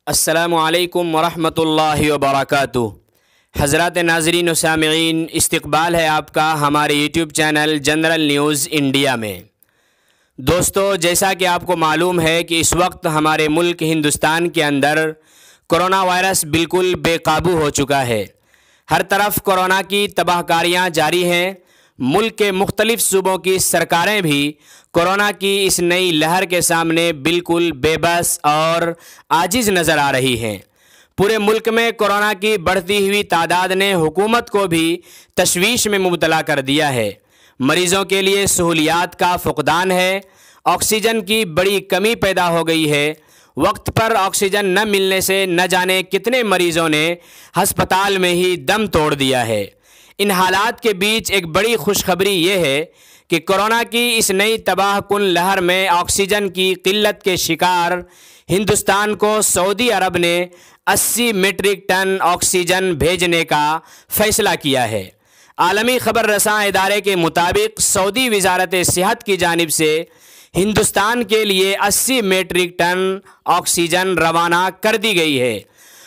السلام علیکم ورحمۃ اللہ وبرکاتہ۔ حضرات ناظرین و سامعین، استقبال ہے آپ کا ہمارے YouTube channel general news India میں۔ دوستو، جیسا کہ آپ کو معلوم ہے کہ اس وقت ہمارے ملک ہندوستان کے اندر کرونا وائرس بالکل بے قابو ہو چکا ہے۔ ہر طرف کرونا کی تباہ کاریاں جاری ہیں۔ ملک کے مختلف صوبوں کی سرکاریں بھی کرونا کی اس نئی لہر کے سامنے بالکل بے بس اور عاجز نظر آ رہی ہیں۔ پورے ملک میں کرونا کی بڑھتی ہوئی تعداد نے حکومت کو بھی تشویش میں مبتلا کر دیا ہے۔ مریضوں کے لیے سہولیات کا فقدان ہے، آکسیجن کی بڑی کمی پیدا ہو گئی ہے۔ وقت پر آکسیجن نہ ملنے سے نہ جانے کتنے مریضوں نے ہسپتال میں ہی دم توڑ دیا ہے۔ ان حالات کے بیچ ایک بڑی خوشخبری یہ ہے کہ کرونا کی اس نئی تباہ کن لہر میں آکسیجن کی قلت کے شکار ہندوستان کو سعودی عرب نے 80 میٹرک ٹن آکسیجن بھیجنے کا فیصلہ کیا ہے۔ عالمی خبر رساں ادارے کے مطابق سعودی وزارت صحت کی جانب سے ہندوستان کے لیے 80 میٹرک ٹن آکسیجن روانہ کر دی گئی ہے۔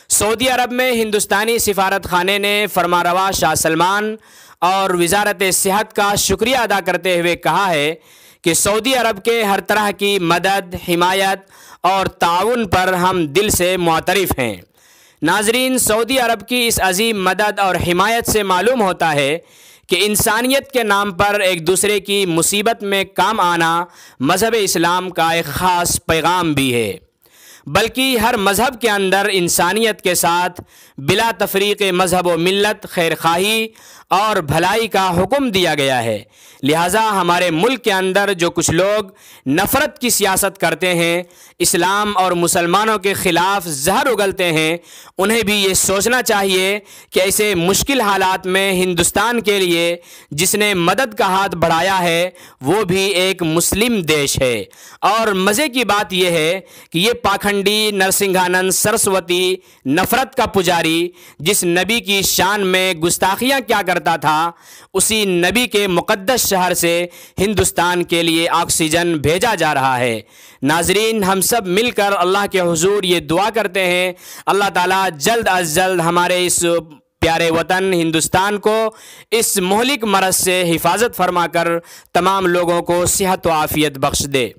سعودی عرب میں ہندوستانی سفارت خانے نے فرمانروا شاہ سلمان اور وزارت صحت کا شکریہ ادا کرتے ہوئے کہا ہے کہ سعودی عرب کے ہر طرح کی مدد، حمایت اور تعاون پر ہم دل سے معترف ہیں۔ ناظرین، سعودی عرب کی اس عظیم مدد اور حمایت سے معلوم ہوتا ہے کہ انسانیت کے نام پر ایک دوسرے کی مصیبت میں کام آنا مذہب اسلام کا ایک خاص پیغام بھی ہے، بلکہ ہر مذہب کے اندر انسانیت کے ساتھ بلا تفریق مذہب و ملت خیر خواہی اور بھلائی کا حکم دیا گیا ہے۔ لہٰذا ہمارے ملک کے اندر جو کچھ لوگ نفرت کی سیاست کرتے ہیں، اسلام اور مسلمانوں کے خلاف زہر اگلتے ہیں، انہیں بھی یہ سوچنا چاہیے کہ ایسے مشکل حالات میں ہندوستان کے لیے جس نے مدد کا ہاتھ بڑھایا ہے وہ بھی ایک مسلم دیش ہے۔ اور مزے کی بات یہ ہے کہ یہ پاکھنڈی نرسنگھانند سرسوتی نفرت کا پجاری جس نبی کی شان میں گستاخیاں کیا کرتا تھا، اسی نبی کے مقدس شہر سے ہندوستان کے لیے آکسیجن بھیجا جا رہا ہے۔ ناظرین، ہم سب مل کر اللہ کے حضور یہ دعا کرتے ہیں اللہ تعالیٰ جلد از جلد ہمارے اس پیارے وطن ہندوستان کو اس مہلک مرض سے حفاظت فرما کر تمام لوگوں کو صحت و عافیت بخش دے۔